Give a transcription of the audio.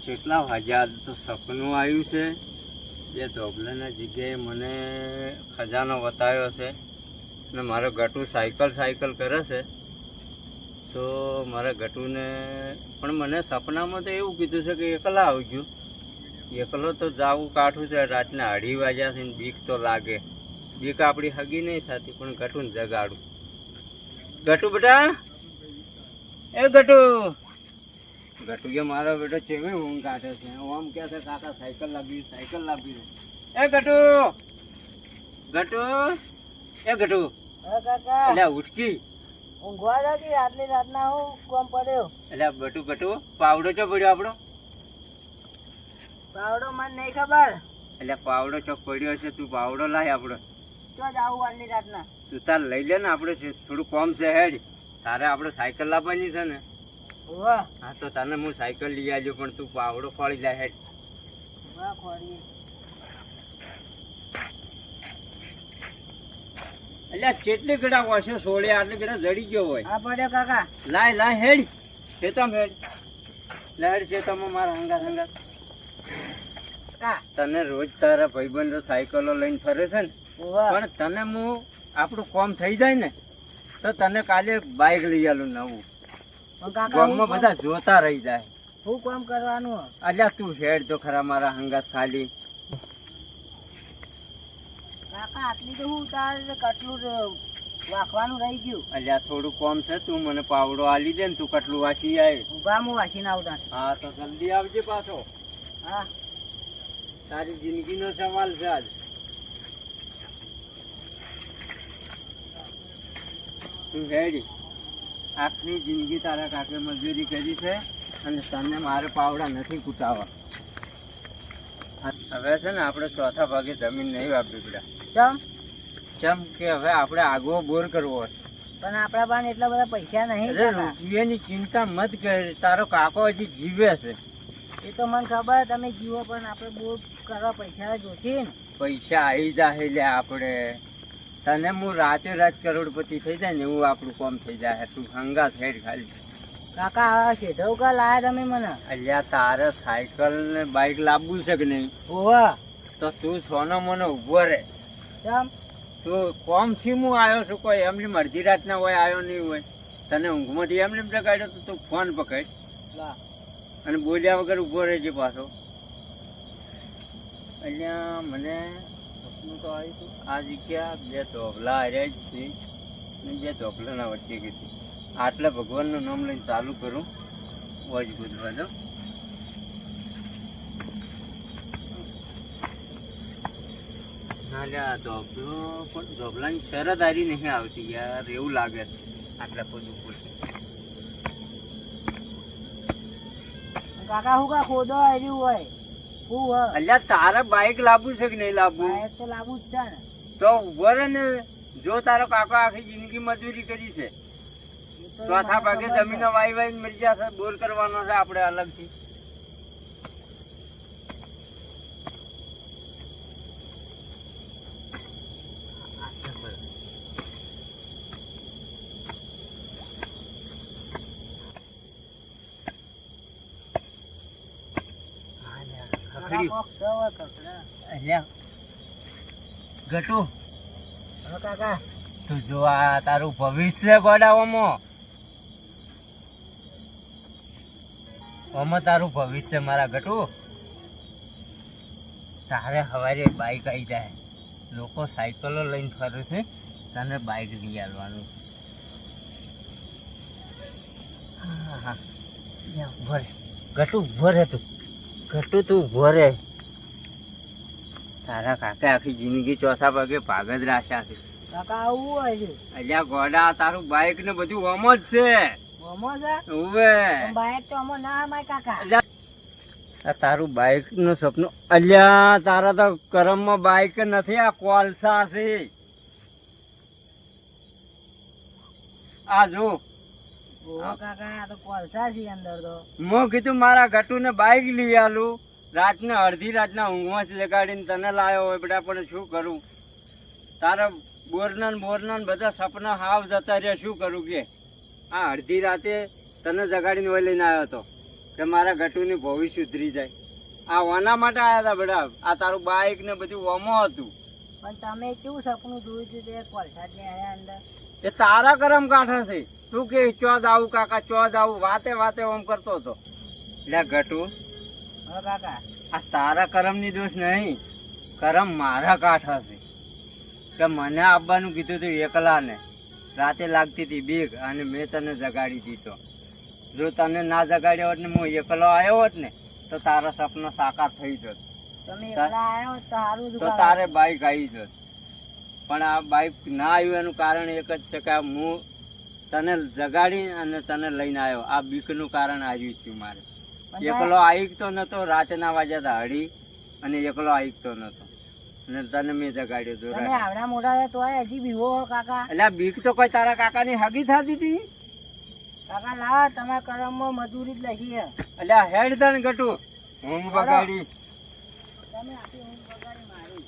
કેટલા વાગ્યા તો સપનું આવ્યું છે જે ધોબલાના જગ્યાએ મને ખજાનો બતાવ્યો છે અને મારો ગટુ સાયકલ કરે છે. તો મારા ગટુને પણ મને સપનામાં તો એવું કીધું છે કે એકલા આવજો. એકલો તો જાવું કાઠું છે, રાતના 2:30 વાગ્યા છે ને બીક તો લાગે. બીક આપણી હગી નહીં થતી પણ ગટુને જગાડું. ગટુ બેટા, એ ગટુ. ગટુ કે મારો બેટો ચેવી ઊંઘ કાઢે છે. આમ કે છે કાકા સાયકલ લાવી. એ ગટુ, એ ગટુ, એટલે ઉઠકી ઊંઘવા જતી આટલી રાતના હું કોમ પડ્યો. એટલે ગટુ પાવડો ચો પડ્યો આપણો? પાવડો મને નહીં ખબર. એટલે પાવડો ચોક પડ્યો છે, તું પાવડો લાય આપણો. તો જાવું આટલી રાતના? તું તાર લઈ લે ને, આપણે થોડું કોમ છે હેડ. તારે આપણે સાયકલ લાવવાની છે ને? વાહ હા તો તને હું સાયકલ લઈ આવજો, પણ તું પાવડો ખોળી લે હેડ. વાહ ખોડીએ. એટલે કેટલી ગડા વાસો સોળે આટલી ગડા જડી ગયો હોય. આ પડ્યો કાકા. લાય હેડ ખેતમ હેડ. લેડ ખેતમાં મારા હંગાત. કા તને રોજ તારા ભાઈબંધો સાયકલો લઈને ફરે છે ને, વાહ પણ તને હું આપણું કોમ થઈ જાય ને તો તને કાલે બાઇક લઈ આલું નવું. પણ કાકા ગામમાં બધા જોતા રહી જાય. હું કામ કરવાનું? અલ્યા તું હેડ તો ખરા મારા હંગાત ખાલી. કાકા આટલી તો હું તાર કટલું વાખવાનું રહી ગયું. અલ્યા થોડું કોમ છે, તું મને પાવડો આલી દે ને, તું કટલું વાસી આય. ઉભા હું વાસીને આવતા. હા તો જલ્દી આવજે પાછો. હા તારી જિંદગીનો સવાલ છે આજ. તું હેડી આખરી જિંદગી તારા કાકે મજૂરી કરી છે અને તને મારે પાવડા નથી કૂટાવા. હવે છે ને આપણે ચોથા ભાગે જમીન નહીં વાપરી પડ્યા. ચમ કે હવે આપણે આગવો બોર કરવો છે. પણ આપણા પાસે એટલા બધા પૈસા નહીં અરે કાકા. રૂપિયાની ચિંતા મત કર, તારો કાકો હજી જીવે છે. એ તો મને ખબર તમે જીવો, પણ આપણે બોર કરવા પૈસા જોશે ને. પૈસા આવી જાય લે આપણે. તને હું રાતે રાત કરોડપતિ થઈ જાય ને એવું આપણું કામ થઈ જાય. તું હંગા હેડ ખાલી. કાકા આ શેઠવ કા લાયા તમે મને? અલ્યા તારે સાયકલ ને બાઇક લાવવું છે કે નહીં? ઓવા તો તું સોનો મોનો ઉભો રે. ચમ તું કોમ થી હું આવ્યો છું, કોઈ એમની અડધી રાતના હોય આવ્યો નહીં હોય. તને ઊંઘમાંથી એમને જગાડ્યો તો તું ફોન પકડ લા અને બોલ્યા વગર ઉભો રહેજે પાછો. અલ્યા મને સપનું તો આવ્યું હતું આ જગ્યા 2 ધોબલા હાર્યા જ છે ને 2 ધોબલાના વચ્ચે કીધું આટલે ભગવાનનું નામ લઈને ચાલુ કરું વજ ગુજવા દો. ના લ્યા ધોબલો પણ ધોબલાની શરત હારી નહીં આવતી યાર, એવું લાગે છે આટલા બધું પૂછે. કાકા હું કા ખોદો આવ્યું હોય હું હોય. અલ્યા તારે બાઇક લાવવું છે કે નહીં લાવવું? બાઈક તો લાવવું જ છે ને. તો ઉભો રહે ને. જો તારો કાકો આખી જિંદગી મજૂરી કરી છે, એ તો ચોથા મને ભાગે ખબર છે. જમીનો વાઈ મરી જશે. બોર કરવાનો છે આપણે અલગથી. કાકા કોક છે હોય કકડા. અલ્યા ગટુ હા કાકા તું જો આ તારું ભવિષ્ય ગોડાવામાં તારું ભવિષ્ય મારા ગટુ. તારે સવારે બાઇક આવી જાય, લોકો સાયકલો લઈને ફરે છે, તને બાઇક લઈ આવવાનું. હા ઉભો રે ગટુ, ઉભો રે તું. ગટુ તું ઉભો રે. તારા કાકા આખી જિંદગી ચોથા ભાગે ભાગ જ રાખ્યા છે. કાકા આવું હોય છે. અલ્યા ગોડા તારું બાઇક ને બધું ઓમ જ છે. ઓમો છે ઉવે બાઈક તો અમો ના અમાય કાકા. આ તારું બાઇક નું સપનું. અલ્યા તારા તો કરમમાં બાઇક નથી, આ કોલસા છે. આ જો ઓહો કાકા આ તો કોલસા છે અંદર તો. મેં કીધું મારા ગટુ ને બાઇક લઈ આલું. રાતના અડધી રાતના ઊંઘમાં લગાડીને તને લાવ્યો હોય બેટા, પણ શું કરું? તારા બોરના ને બધા સપના હાવ જતા રહ્યા. શું કરું કે આ અડધી રાતે તને જગાડીને હોય લઈને આવ્યો હતો. કે મારા ગટુની ભવિષ્ય સુધરી જાય. આ ઓના માટે આયા હતા બેટા. આ તારું બાઈક ને બધું ઓમો હતું. પણ તમે કેવું સપનું જોયું હતું તે કોલસાદ ને આયા અંદર? એ તારા કરમ કાંઠા છે. તું કે ચોદ આવું કાકા, ચોદ આવું, વાતે વાતે ઓમ કરતો હતો. એટલે ગટુ, હા કાકા. આ તારા કરમ ની દોષ નહીં, કરમ મારા કાંઠા છે. કે મને આવવાનું કીધું તું એકલા ને, રાતે લાગતી હતી બીક, અને મેં તને જગાડી દીધો. જો તને ના જગાડ્યો હોત ને હું એકલો આવ્યો હોત ને તો તારા સપના સાકાર થઈ જત. તમે એકલા આયા હોત તો સારું હતું તો કાકા. તારે બાઈક આવી જત. પણ આ બાઈક ના આવ્યું એનું કારણ એક જ છે કે હું તને જગાડી અને તને લઈને આવ્યો. આ બીકનું કારણ આવ્યું થયું મારે. પણ એકલો આઈકતો નતો, રાતના વાગ્યા હતા અઢી, અને એકલો આઈકતો નતો, અને તને મેં જગાડ્યો હતો. તમે આવડા મોટા તો હજી બીવો હો કાકા. એટલે આ બીક તો કોઈ તારા કાકાની હગી થતી હતી. કાકા લાવો, તમારા કરમમાં મજૂરી જ લખી છે. એટલે આ હેડ તને ગટુ ઊંઘ બગાડી. તમે આપી ઊંઘ બગાડી મારી.